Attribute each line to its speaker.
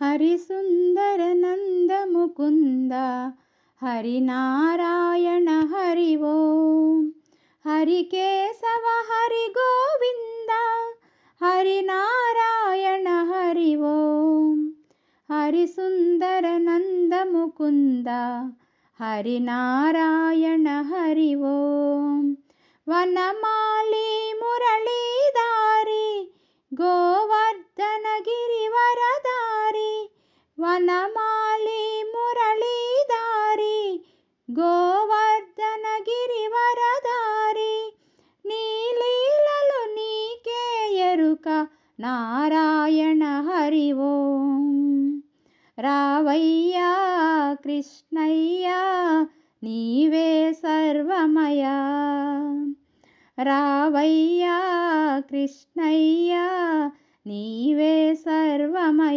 Speaker 1: హరిసుందర నంద ముకుంద హరినారాయణ హరి ఓం. హరికేశవ హరి గోవింద హరినారాయణ హరి ఓం. హరిసుందర నంద ముకుంద హరినారాయణ హరి ఓం. వనమాలి మురళీధారి గోవర్ధన గిరివరధారి. వనమాలి మురళీధారి గోవర్ధన గిరివరధారి. నీలీలలు నీకే ఎరుక నారాయణ హరి ఓం. రావయ్యా కృష్ణయ్యా నీవే సర్వమయా. రావయ్యా కృష్ణయ్యా నీవే సర్వమయ.